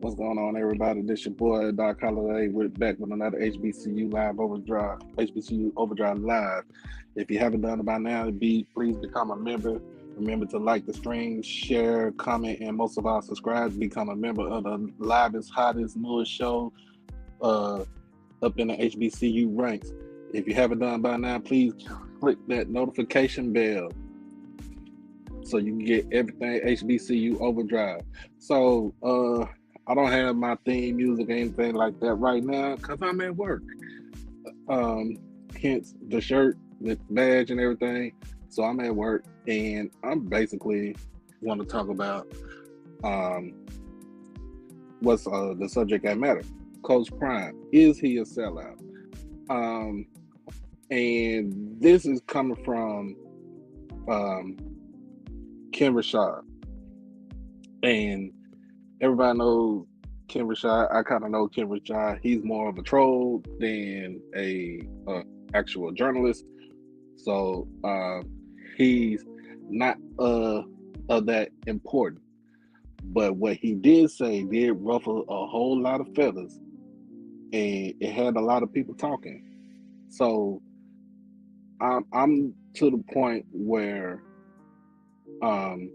What's going on, everybody? This your boy Doc Holiday. We're back with another HBCU Live Overdrive, HBCU OverDrive Live. If you haven't done it by now, please become a member. Remember to like the stream, share, comment, and most of all, subscribe. Become a member of the livest, hottest, newest show uh, up in the HBCU ranks. If you haven't done it by now, please click that notification bell so you can get everything HBCU OverDrive. So, I don't have my theme music or anything like that right now because I'm at work. Hence the shirt, the badge, and everything. So I'm at work, and I'm basically want to talk about um, what's the subject that matters. Coach Prime, is he a sellout? Um, and this is coming from Ken Rashad, and everybody knows Ken Rashad. I kind of know Ken Rashad. He's more of a troll than a actual journalist. So he's not of that important. But what he did say did ruffle a whole lot of feathers, and it had a lot of people talking. So I'm to the point where um,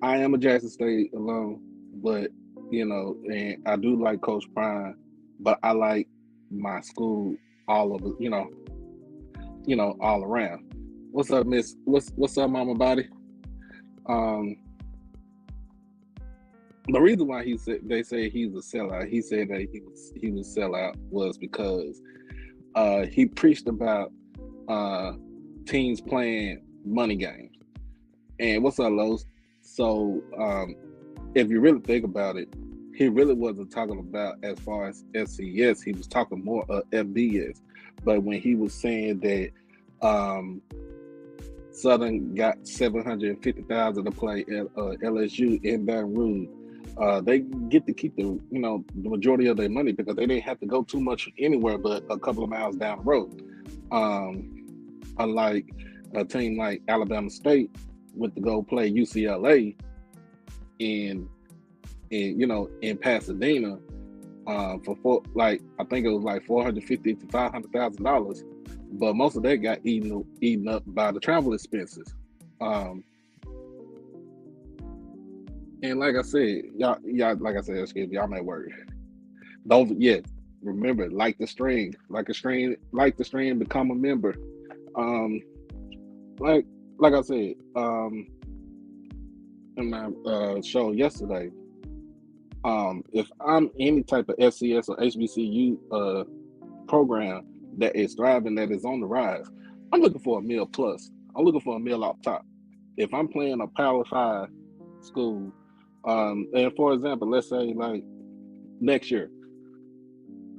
I am a Jackson State alum, but and I do like Coach Prime, but I like my school all of it, all around. What's up, Miss? What's up, Mama Body? Um, the reason why they say he's a sellout, he said that he was sellout was because he preached about teams playing money games. And what's up, Los? So if you really think about it, he really wasn't talking about as far as FCS. He was talking more FBS. But when he was saying that Southern got $750,000 to play at LSU in Baton Rouge, they get to keep the majority of their money because they didn't have to go too much anywhere but a couple of miles down the road. Unlike a team like Alabama State went to go play UCLA in Pasadena for I think it was like $450,000 to $500,000, but most of that got eaten up by the travel expenses. And like I said, excuse me, I'm at work. Don't remember, like the stream, become a member. Like I said, in my show yesterday, if I'm any type of FCS or HBCU program that is thriving, that is on the rise, I'm looking for a meal plus. I'm looking for a meal off top. If I'm playing a Power 5 school, and for example, let's say like next year,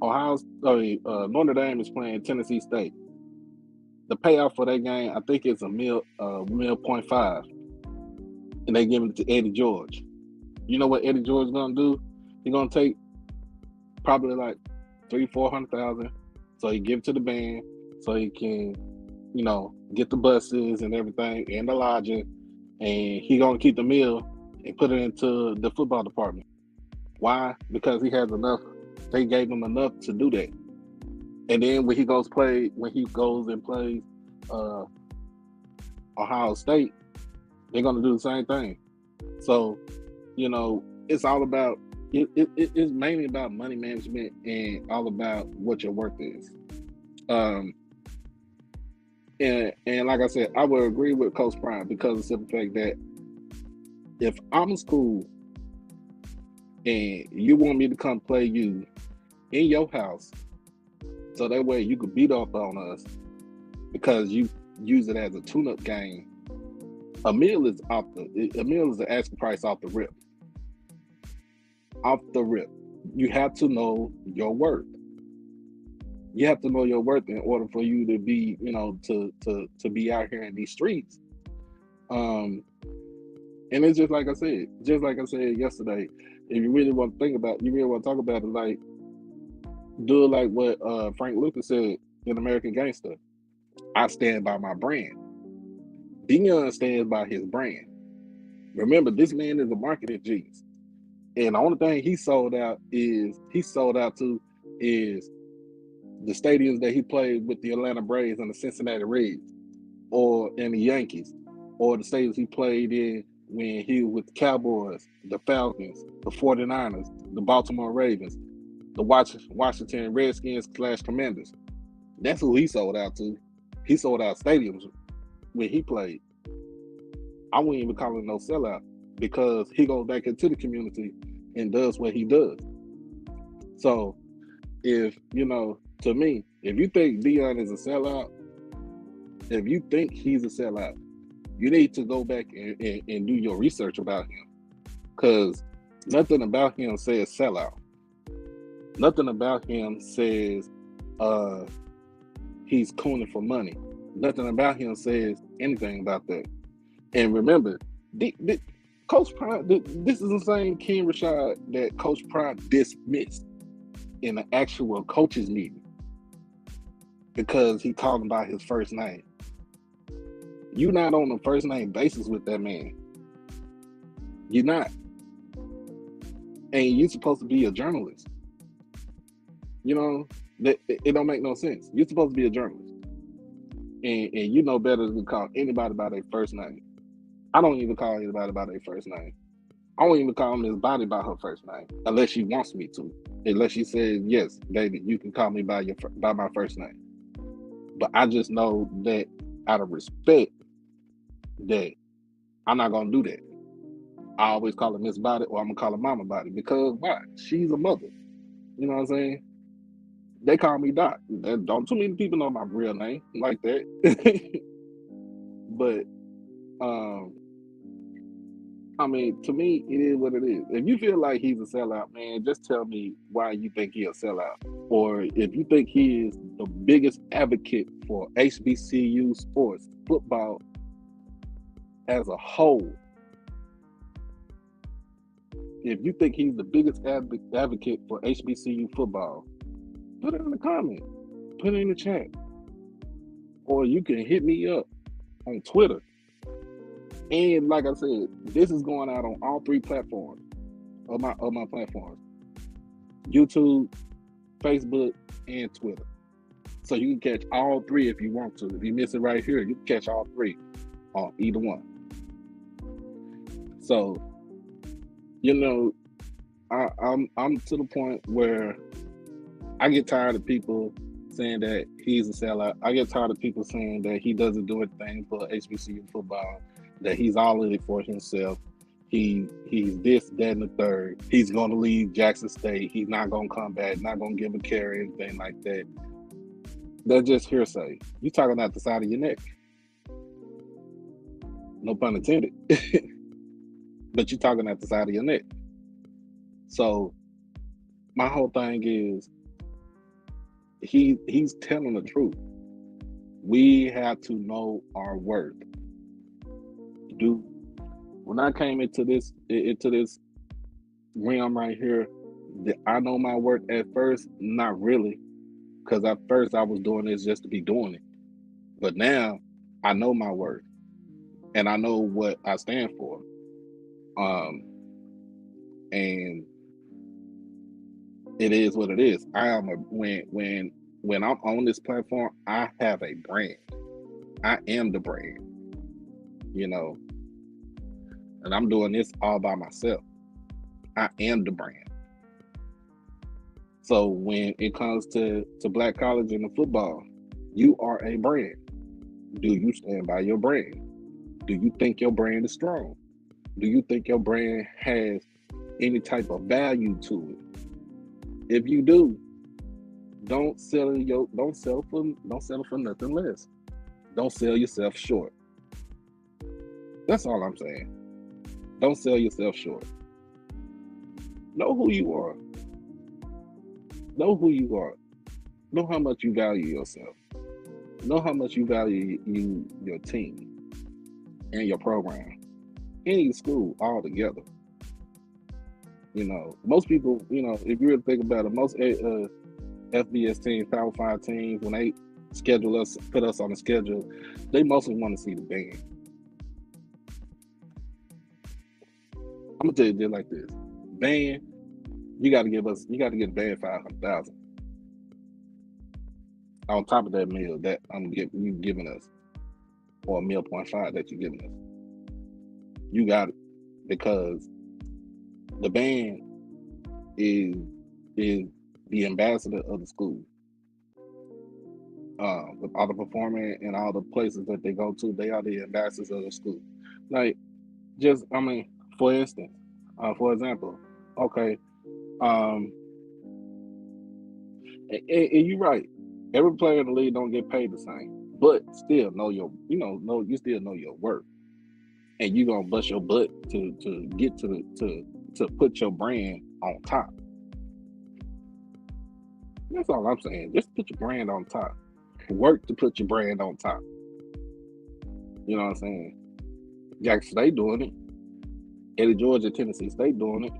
Notre Dame is playing Tennessee State. The payout for that game, I think, is a meal 0.5, and they give it to Eddie George. You know what Eddie George is gonna do? He's gonna take probably like $300,000-$400,000, so he give it to the band, so he can, get the buses and everything and the lodging, and he gonna keep the meal and put it into the football department. Why? Because he has enough. They gave him enough to do that. And then when he goes and plays Ohio State, they're gonna do the same thing. So, it's all about it's mainly about money management and all about what your worth is. And like I said, I would agree with Coach Prime because of the simple fact that if I'm in school and you want me to come play you in your house, so that way you could beat up on us because you use it as a tune-up game, a meal is the asking price off the rip. Off the rip. You have to know your worth. You have to know your worth in order for you to be, to be out here in these streets. And it's just like I said yesterday, if you really want to talk about it, like, do it like what Frank Lucas said in American Gangster. I stand by my brand. Dion stands by his brand. Remember, this man is a marketing genius. And the only thing he sold out to is the stadiums that he played with the Atlanta Braves and the Cincinnati Reds, or in the Yankees, or the stadiums he played in when he was with the Cowboys, the Falcons, the 49ers, the Baltimore Ravens, the Washington Redskins / Commanders. That's who he sold out to. He sold out stadiums when he played. I wouldn't even call him no sellout, because he goes back into the community and does what he does. So if, to me, if you think Deion is a sellout, if you think he's a sellout, you need to go back and do your research about him, because nothing about him says sellout. Nothing about him says he's cooning for money. Nothing about him says anything about that. And remember, Coach Prime, this is the same Ken Rashad that Coach Prime dismissed in an actual coaches meeting because he called him by his first name. You're not on a first name basis with that man. You're not. And you're supposed to be a journalist. It don't make no sense. You're supposed to be a journalist. And you know better than to call anybody by their first name. I don't even call anybody by their first name. I won't even call Miss Body by her first name unless she wants me to. Unless she says, yes, baby, you can call me by my first name. But I just know that out of respect, that I'm not gonna do that. I always call her Miss Body, or I'm gonna call her Mama Body, because why? She's a mother. You know what I'm saying? They call me Doc. Don't too many people know my real name like that. But I mean, to me, it is what it is. If you feel like he's a sellout, man, just tell me why you think he's a sellout. Or if you think he is the biggest advocate for HBCU sports, football as a whole, if you think he's the biggest advocate for HBCU football, put it in the comment, put it in the chat. Or you can hit me up on Twitter. And like I said, this is going out on all three platforms of my platforms: YouTube, Facebook, and Twitter. So you can catch all three if you want to. If you miss it right here, you can catch all three on either one. So, I'm to the point where I get tired of people saying that he's a sellout. I get tired of people saying that he doesn't do anything for HBCU football, that he's all in it for himself. He's this, that, and the third. He's going to leave Jackson State. He's not going to come back, not going to give a carry, anything like that. That's just hearsay. You're talking out the side of your neck. No pun intended. But you're talking at the side of your neck. So my whole thing is, he's telling the truth. We have to know our worth. When I came into this realm right here, did I know my worth at first? Not really, because at first I was doing this just to be doing it. But now I know my worth, and I know what I stand for. And it is what it is. When I'm on this platform, I have a brand. I am the brand, and I'm doing this all by myself. I am the brand. So when it comes to Black college and the football, you are a brand. Do you stand by your brand? Do you think your brand is strong? Do you think your brand has any type of value to it? If you do, don't settle for nothing less. Don't sell yourself short. That's all I'm saying. Don't sell yourself short. Know who you are. Know who you are. Know how much you value yourself. Know how much you value your team and your program and your school all together. Most people, if you really think about it, most FBS teams, Power 5 teams, when they schedule us, put us on the schedule, they mostly want to see the band. I'm gonna tell you just like this: band, you got to get the band 500,000 on top of that meal that you giving us, or $1.5 million that you're giving us. You got it, because the band is the ambassador of the school. With all the performing and all the places that they go to, they are the ambassadors of the school. Like, for instance, for example, okay, and you're right. Every player in the league don't get paid the same, but still you still know your worth, and you're gonna bust your butt to get to put your brand on top. That's all I'm saying. Just put your brand on top. Work to put your brand on top. You know what I'm saying? Jackson State doing it. Eddie George at Tennessee State doing it.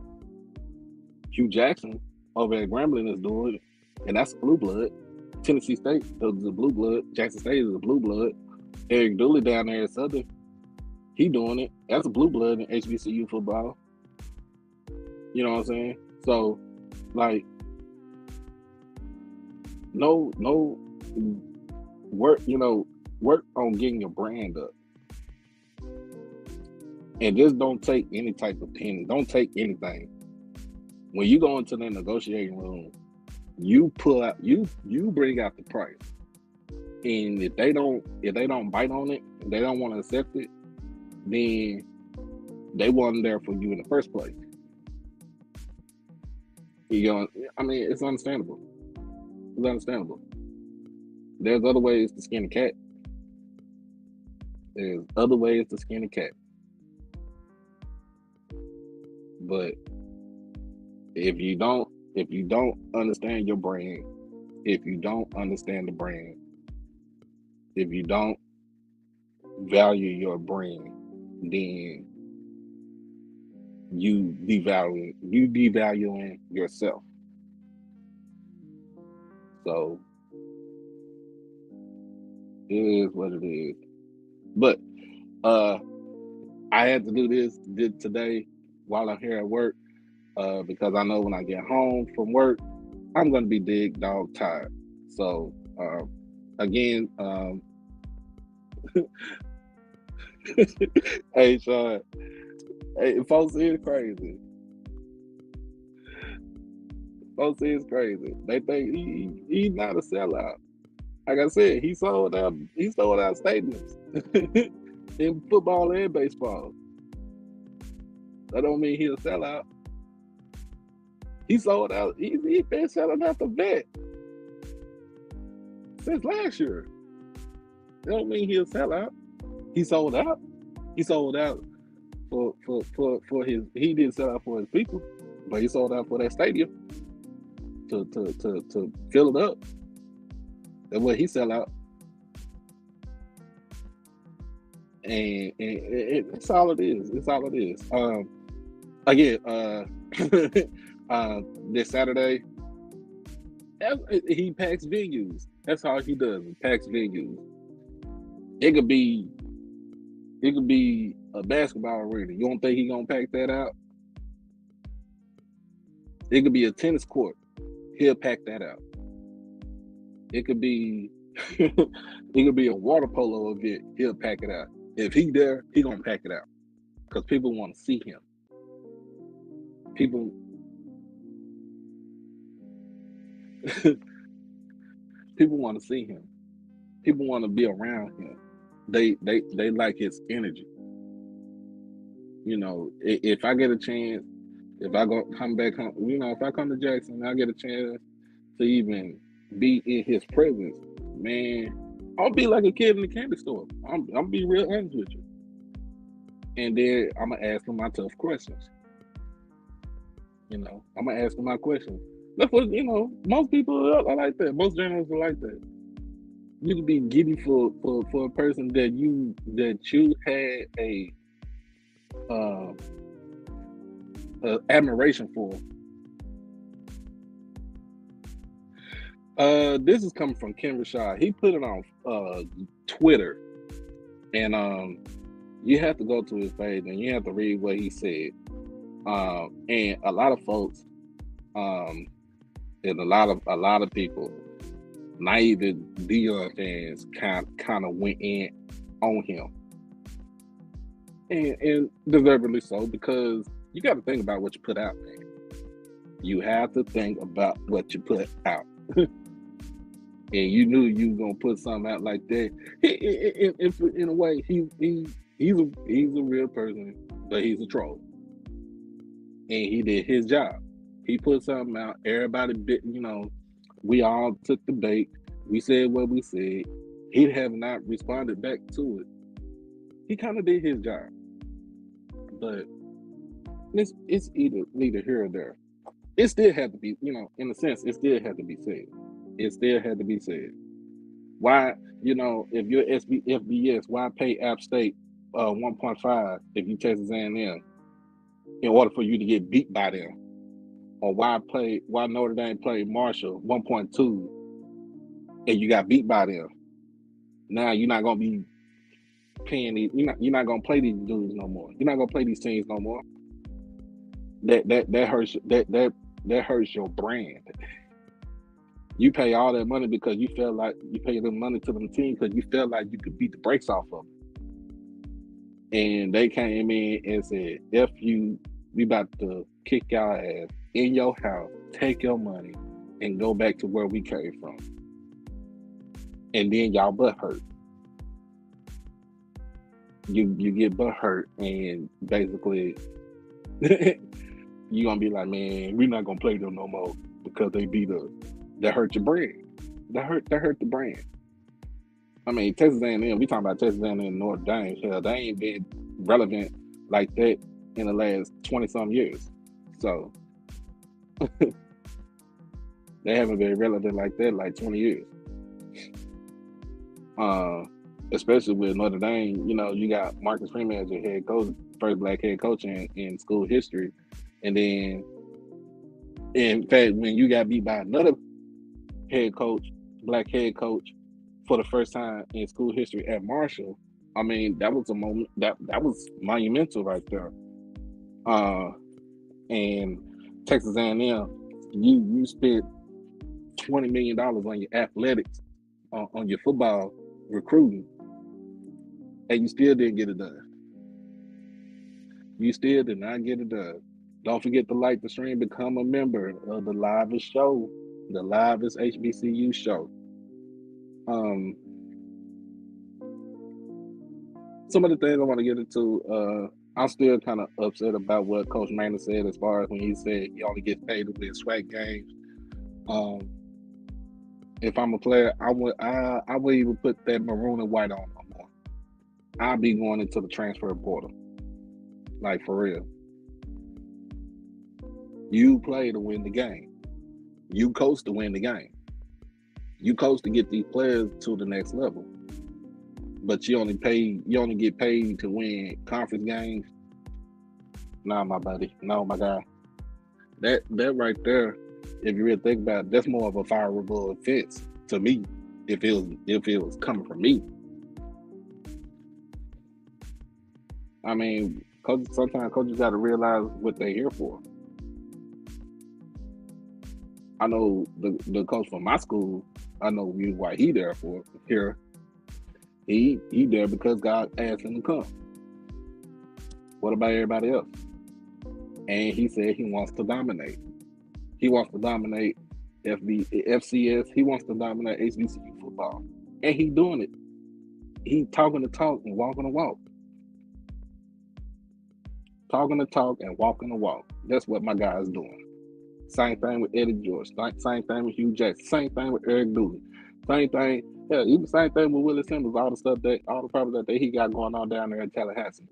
Hugh Jackson over at Grambling is doing it, and that's blue blood. Tennessee State is a blue blood. Jackson State is a blue blood. Eric Dooley down there at Southern, he doing it. That's a blue blood in HBCU football. You know what I'm saying? So, like, no work. Work on getting your brand up, and just don't take any type of penny. Don't take anything. When you go into the negotiating room, you pull out, you bring out the price, and if they don't bite on it, if they don't want to accept it, then they wasn't there for you in the first place. It's understandable. It's understandable. There's other ways to skin a cat. There's other ways to skin a cat. But if you don't understand your brand, if you don't understand the brand, if you don't value your brand, then you devaluing yourself. So it is what it is. But I had to do this today while I'm here at work, because I know when I get home from work, I'm gonna be dig dog tired. So again, hey Sean, hey, folks is crazy. Folks is crazy. They think he's not a sellout. Like I said, he sold out stadiums in football and baseball. That don't mean he'll sell out. He sold out. He's been selling out the vet since last year. That don't mean he'll sell out. He sold out. He sold out for his. He didn't sell out for his people, but he sold out for that stadium to fill it up. That's what he sell out. And it's all it is. It's all it is. Again, this Saturday, he packs venues. That's how he does. He packs venues. It could be a basketball arena. You don't think he gonna pack that out? It could be a tennis court. He'll pack that out. It could be a water polo event. He'll pack it out. If he there, he gonna pack it out because people want to see him. People want to see him. People want to be around him. They like his energy. If I get a chance, if I come back home, if I come to Jackson, I get a chance to even be in his presence, man, I'll be like a kid in the candy store. I'm gonna be real honest with you. And then I'm gonna ask him my tough questions. I'm gonna ask him my questions. That's what most people are like that. Most journalists are like that. You can be giddy for a person that you had a admiration for. This is coming from Ken Rashad. He put it on Twitter, and you have to go to his page and you have to read what he said. And a lot of folks, um, and a lot of people, not even Dion fans, kind of went in on him, and deservedly so, because you got to think about what you put out, man. You have to think about what you put out. And you knew you were gonna put something out like that. In a way, he's a real person, but he's a troll, and he did his job. He put something out. Everybody, we all took the bait. We said what we said. He have not responded back to it. He kind of did his job, but it's neither here or there. It still had to be, in a sense, it still had to be said. It still had to be said. Why, if you're FBS, why pay App State 1.5 if you Texas A&M in order for you to get beat by them? Or why Notre Dame played Marshall 1.2 and you got beat by them? Now you're not gonna be paying these. You're not gonna play these dudes no more. You're not gonna play these teams no more. That hurts your brand. You pay all that money because you feel like you pay them money to them team because you felt like you could beat the brakes off of them. And they came in and said, "F you, we about to kick y'all ass in your house, take your money, and go back to where we came from." And then y'all butt hurt. You get butt hurt, and basically you gonna be like, "Man, we're not gonna play them no more because they beat us." That hurt your brand. That hurt the brand. I mean, Texas A&M. We talking about Texas A&M and Notre Dame. Hell, they ain't been relevant like that in the last 20-some years. So they haven't been relevant like that like 20 years. Especially with Notre Dame, you got Marcus Freeman as your head coach, first black head coach in school history, and then, in fact, when you got beat by another black head coach, for the first time in school history at Marshall, I mean, that was a moment that was monumental right there. And Texas A&M, you spent $20 million on your athletics, on your football recruiting, and you still didn't get it done. You still did not get it done. Don't forget to like the stream, become a member of the livest show, the livest HBCU show. Some of the things I want to get into, I'm still kind of upset about what Coach Manning said as far as when he said he only gets paid to win SWAC games. If I'm a player, I would even put that maroon and white on no more. I'll be going into the transfer portal. Like, for real. You play to win the game. You coach to win the game. You coach to get these players to the next level. But you only get paid to win conference games. Nah, my buddy. No, my guy. That right there, if you really think about it, that's more of a fireable offense to me, if it was coming from me. I mean, sometimes coaches got to realize what they're here for. I know the coach from my school, I know why he there for here. He there because God asked him to come. What about everybody else? And he said he wants to dominate. He wants to dominate FCS. He wants to dominate HBCU football. And he doing it. He talking the talk and walking the walk. Talking the talk and walking the walk. That's what my guy is doing. Same thing with Eddie George. Same thing with Hugh Jackson. Same thing with Eric Dooley. Same thing. Yeah, even same thing with Willie Simmons. All the problems that he got going on down there in Tallahassee.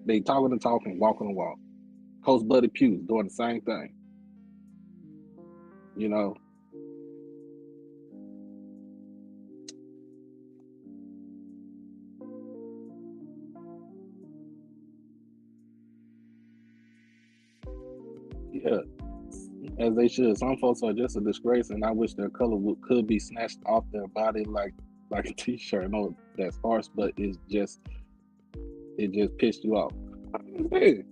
They talking the talk and walking the walk. Coach Buddy Pugh doing the same thing. Yeah, as they should. Some folks are just a disgrace, and I wish their color could be snatched off their body like a t-shirt. I know that's harsh, but it's it just pissed you off. I understand.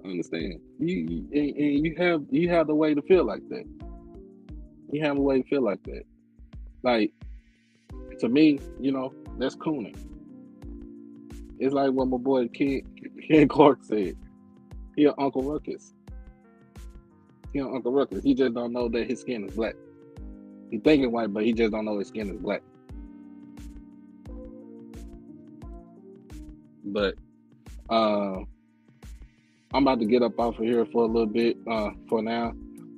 I understand. You have the way to feel like that. You have a way to feel like that. Like, to me, that's cooning. It's like what my boy Ken Clark said. He an Uncle Ruckus. He an Uncle Ruckus. He just don't know that his skin is black. He thinking white, but he just don't know his skin is black. But I'm about to get up off of here for a little bit for now.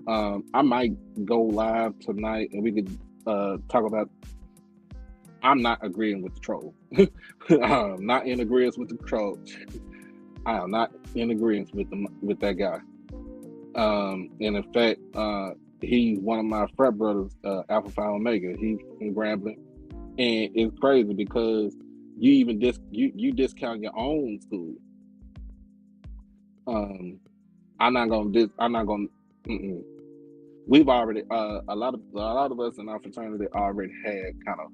I might go live tonight and we could talk about. I'm not agreeing with the troll. I'm not in agreement with the troll. I am not in agreement with that guy. And in fact, he's one of my frat brothers, Alpha Phi Omega. He's from Grambling, and it's crazy because you even you discount your own school. I'm not gonna. We've already a lot of us in our fraternity already had kind of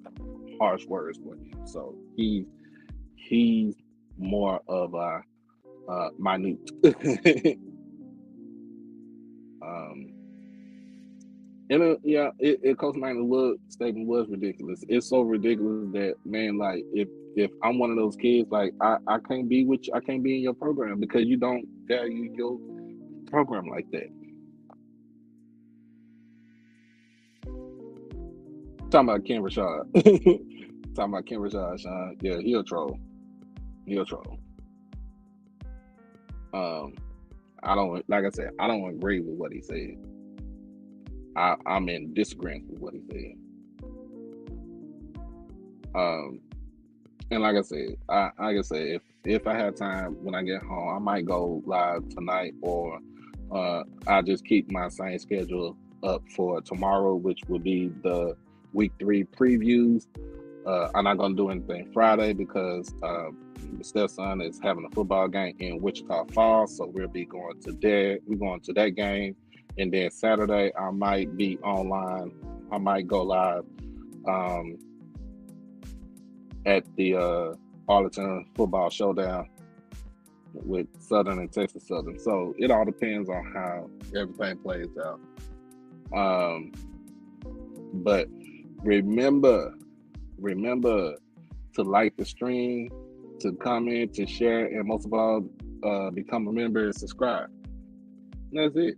harsh words with him, so he's more of a minute. And Coach Man's statement was ridiculous. It's so ridiculous that, man, like if I'm one of those kids, like I can't be with you, I can't be in your program because you don't value your program like that. Talking about Ken Rashad. Talking about Ken Rashad, Sean. Yeah, he a troll. I don't, like I said, I don't agree with what he said. I'm in disagreement with what he said. And like I said, if I have time when I get home, I might go live tonight, or I'll just keep my same schedule up for tomorrow, which will be the week 3 previews. I'm not gonna do anything Friday because the stepson is having a football game in Wichita Falls, so we'll be going to that game, and then Saturday I might be online. I might go live at the Arlington Football Showdown with Southern and Texas Southern. So it all depends on how everything plays out. But remember to like the stream, to comment, to share, and most of all, become a member and subscribe. That's it.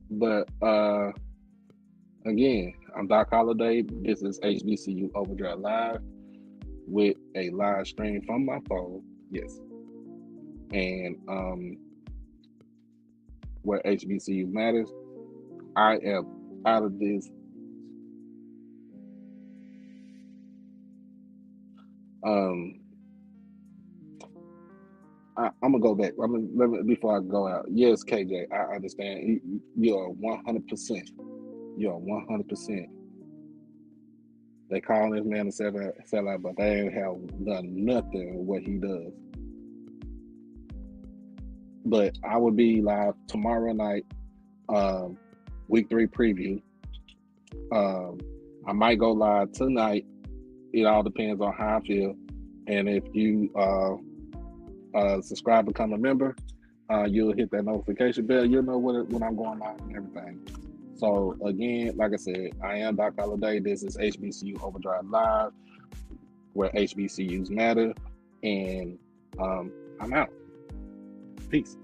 But again, I'm Doc Holliday. This is HBCU OverDrive Live with a live stream from my phone. Yes. And where HBCU matters. I am out of this. I'm gonna go back. Before I go out. Yes, KJ, I understand. You're 100%. You're 100%. They call this man a sellout, but they ain't have done nothing with what he does. But I will be live tomorrow night, week 3 preview. I might go live tonight. It all depends on how I feel. And if you subscribe, become a member, you'll hit that notification bell. You'll know when I'm going live and everything. So again, like I said, I am Doc Holliday. This is HBCU OverDrive Live, where HBCUs matter. And I'm out. Peace.